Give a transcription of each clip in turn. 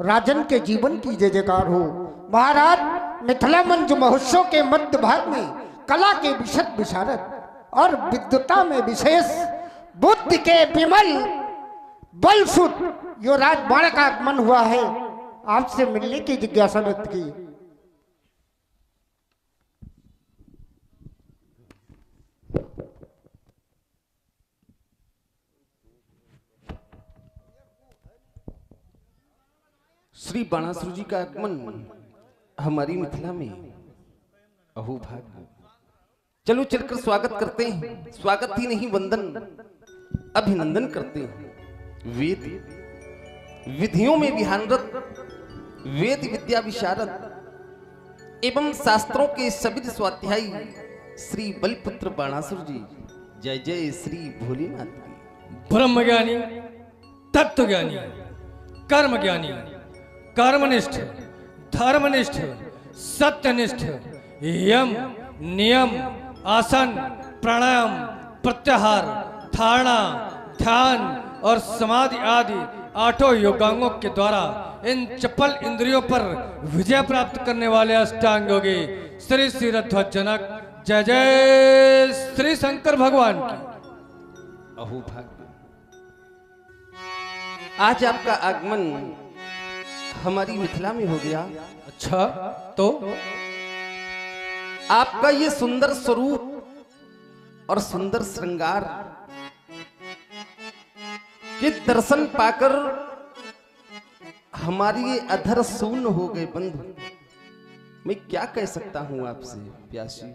राजन के जीवन की जय जयकार हो। महाराज, मिथिला मंच महोत्सव के मध्य भाग में कला के विशद विशारद और विद्वता में विशेष बुद्धि के विमल बलसुत युवराज बाण का आगमन हुआ है। आपसे मिलने की जिज्ञासा व्यक्त की। श्री बाणासुर जी का आगमन हमारी मिथिला में अहोभाग्य। चलो चलकर स्वागत करते हैं। स्वागत ही नहीं, वंदन अभिनंदन करते हैं। वेद विधियों में विहानरत, वेद विद्या विशारद एवं शास्त्रों के सविद स्वाध्यायी श्री बलपुत्र बाणासुर जी। जय जय श्री भोलेनाथ की। ब्रह्म ज्ञानी, तत्व ज्ञानी, कर्म ज्ञानी, कर्मनिष्ठ, धर्मनिष्ठ, सत्यनिष्ठ, यम नियम, आसन, प्राणायाम, प्रत्याहार, धारणा, ध्यान और समाधि आदि आठों योगांगों के द्वारा इन चपल इंद्रियों पर विजय प्राप्त करने वाले अष्टांग योगी श्री शिरध्वज जनक जय जय श्री शंकर भगवान की। अहोभाग्य। आज आपका आगमन हमारी मिथिला में हो गया। अच्छा, तो आपका ये सुंदर स्वरूप और सुंदर श्रृंगार के दर्शन पाकर हमारी ये अधर शून्य हो गए। बंधु, मैं क्या कह सकता हूं आपसे प्यासी।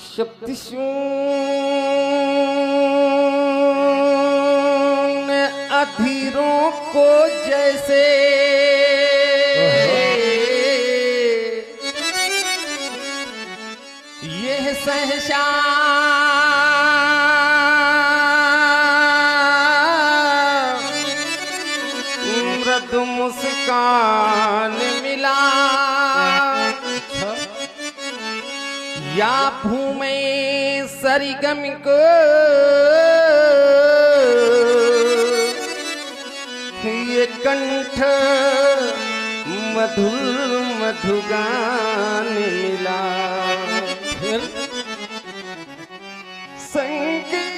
शब्द अधीरों को जैसे यह सहसा मृदु मुस्कान मिला, या भूमे सरगम को ये कंठ मधुर मधुगान मिला। फिर संगीत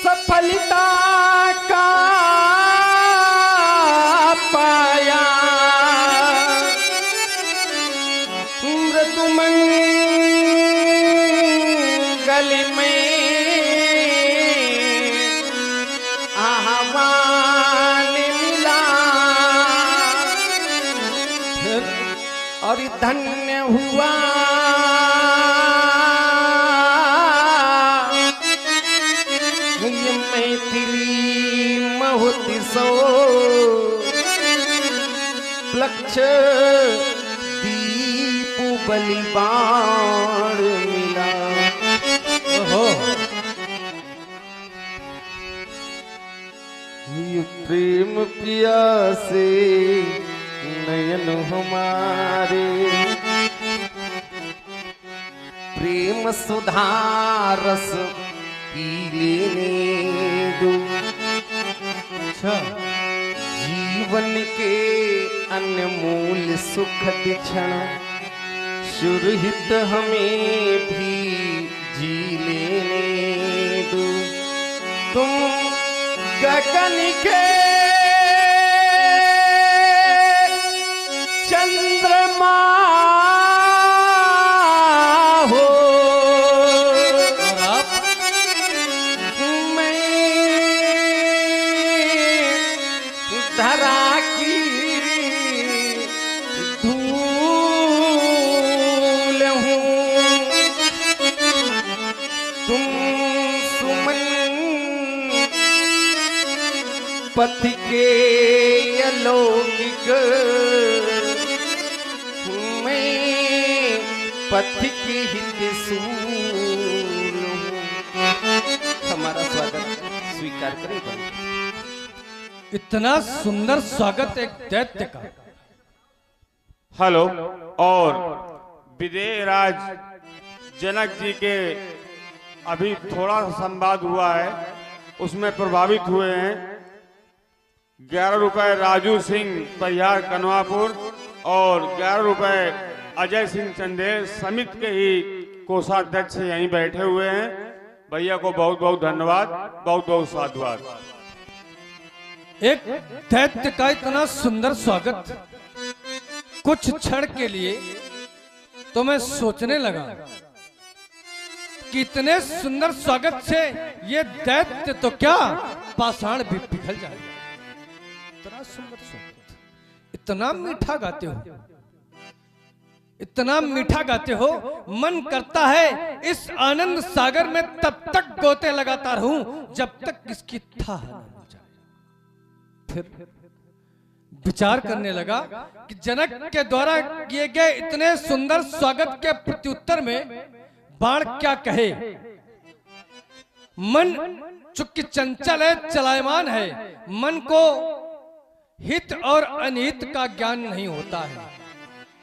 सफलता का पाया, मृदु मंगल में आह्वान मिला। और धन्य हुआ ये मैथिली महोत्सव, लक्ष्य दीप बलिबाण मिला। ओहो, ये प्रेम प्यासे नयन हमारे, प्रेम सुधा रस पी लेने दो। अच्छा, जीवन के अनमोल सुखद क्षण सुरहित हमें भी जी लेने दो। तुम गगन के चंद्रमा हो, और आप मैं धरा की धूल हूँ। तुम सुमन पथ के अलौकिक, मैं पथ की हित सूल हूँ। हमारा स्वागत स्वीकार करें। इतना सुंदर स्वागत एक दैत्य का हेलो। और विदेहराज जनक जी के अभी थोड़ा सा संवाद हुआ है, उसमें प्रभावित हुए हैं। 11 रुपए राजू सिंह परिहार कनवापुर और 11 रुपए अजय सिंह चंदेल समिति के ही कोषाध्यक्ष यहीं बैठे हुए हैं। भैया को बहुत बहुत धन्यवाद, बहुत बहुत साधुवाद। एक दैत्य का इतना सुंदर स्वागत, कुछ क्षण के लिए तो मैं सोचने लगा कि इतने सुंदर स्वागत से ये दैत्य तो क्या पाषाण भी पिघल जाएगा। इतना सुंदर स्वागत, इतना मीठा गाते हो, इतना मीठा गाते हो, मन करता है इस आनंद सागर में तब तक गोते लगाता रहूं जब तक इसकी थाह न हो जाए। फिर विचार करने लगा कि जनक के द्वारा किए गए इतने सुंदर स्वागत के प्रत्युत्तर में बाण क्या कहे। मन चूंकि चंचल है, चलायमान है, मन को हित और अनहित का ज्ञान नहीं होता है।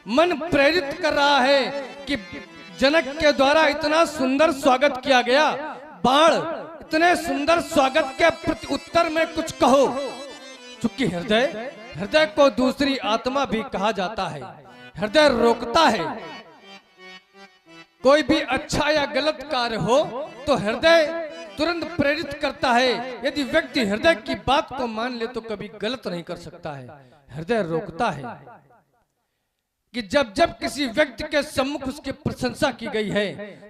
मन प्रेरित कर रहा है कि जनक के द्वारा इतना सुंदर स्वागत किया गया, बाण इतने सुंदर स्वागत के प्रत्युत्तर में कुछ कहो। चूंकि हृदय को दूसरी आत्मा भी कहा जाता है। हृदय रोकता है। कोई भी अच्छा या गलत कार्य हो तो हृदय तुरंत प्रेरित करता है। यदि व्यक्ति हृदय की बात को मान ले तो कभी गलत नहीं कर सकता है। हृदय रोकता है कि जब जब किसी व्यक्ति के सम्मुख उसकी प्रशंसा की गई है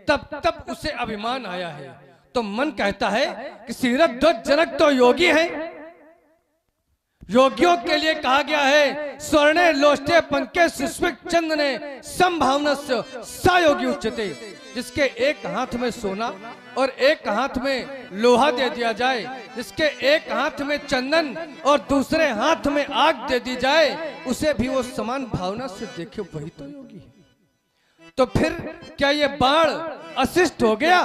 तब तब उसे अभिमान आया है, तो मन कहता है कि शिरध्वज जनक तो योगी है। योगियों के लिए कहा गया है, स्वर्णे लोष्टे पंके सुस्विक चंद ने संभावना सा योगी उच्चते। जिसके एक हाथ में सोना और एक हाथ में लोहा दे दिया जाए, जिसके एक हाथ में चंदन और दूसरे हाथ में आग दे दी जाए, उसे भी वो समान भावना से देखे, वही तो योगी है। तो फिर क्या ये बाण अशिष्ट हो गया?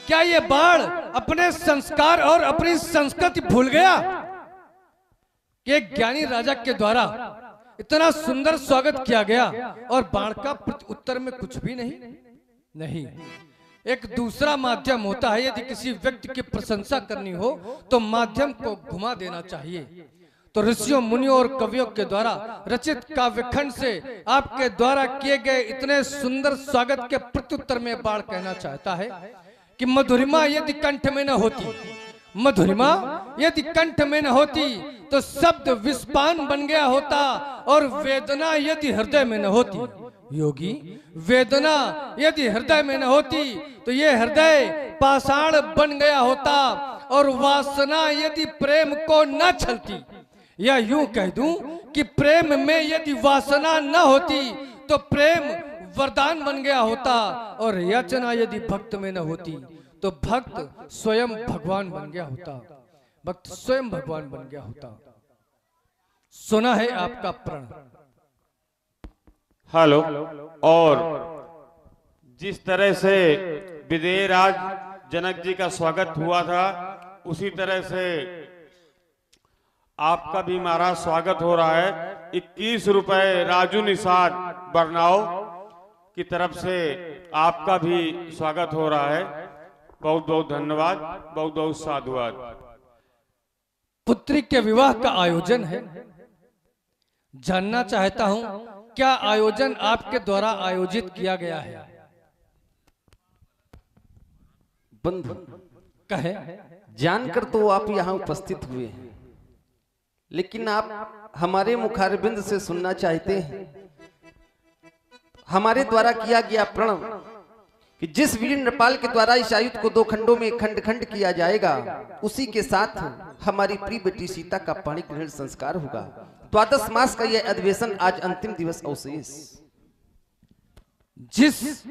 क्या ये बाण अपने संस्कार और अपनी संस्कृति भूल गया? एक ज्ञानी राजा के द्वारा इतना सुंदर स्वागत किया गया और बाण का प्रत्युत्तर में कुछ भी नहीं। एक दूसरा माध्यम होता है। यदि किसी व्यक्ति की प्रशंसा करनी हो तो माध्यम को घुमा देना चाहिए। तो ऋषियों, मुनियों और कवियों के द्वारा रचित काव्यखंड से आपके द्वारा किए गए इतने सुंदर स्वागत के प्रत्युत्तर में बाण कहना चाहता है कि मधुरिमा यदि कंठ में न होती, मधुरिमा यदि कंठ में न होती तो शब्द विस्पान बन गया होता, और वेदना यदि हृदय में न होती, योगी वेदना यदि हृदय में न होती तो ये हृदय पाषाण बन गया होता, और वासना यदि प्रेम को न छलती, या यूं कह दूं कि प्रेम में यदि वासना न होती तो प्रेम वरदान बन गया होता, और याचना यदि भक्त में न होती तो भक्त स्वयं भगवान बन गया होता। भक्त स्वयं भगवान बन गया होता। सुना है आपका प्रण। हेलो। और जिस तरह से विदेहराज जनक जी का स्वागत हुआ था, उसी तरह से आपका भी महाराज स्वागत हो रहा है। 21 रुपए राजू निषाद बरनाओ की तरफ से आपका भी स्वागत हो रहा है। बहुत बहुत धन्यवाद, बहुत बहुत साधुवाद। पुत्री के विवाह का आयोजन है। जानना चाहता हूं क्या आयोजन आपके द्वारा आयोजित किया गया है? बंधु कहे। जानकर तो आप यहाँ उपस्थित हुए हैं, लेकिन आप हमारे मुखारबिंद से सुनना चाहते हैं हमारे द्वारा किया गया प्रण कि जिस वीर नृपाल के द्वारा इस आयुध को 2 खंडों में खंड खंड किया जाएगा, उसी के साथ हमारी प्रिय बेटी सीता का पाणी ग्रहण संस्कार होगा। द्वादश मास का यह अधिवेशन आज अंतिम दिवस अवशेष। जिस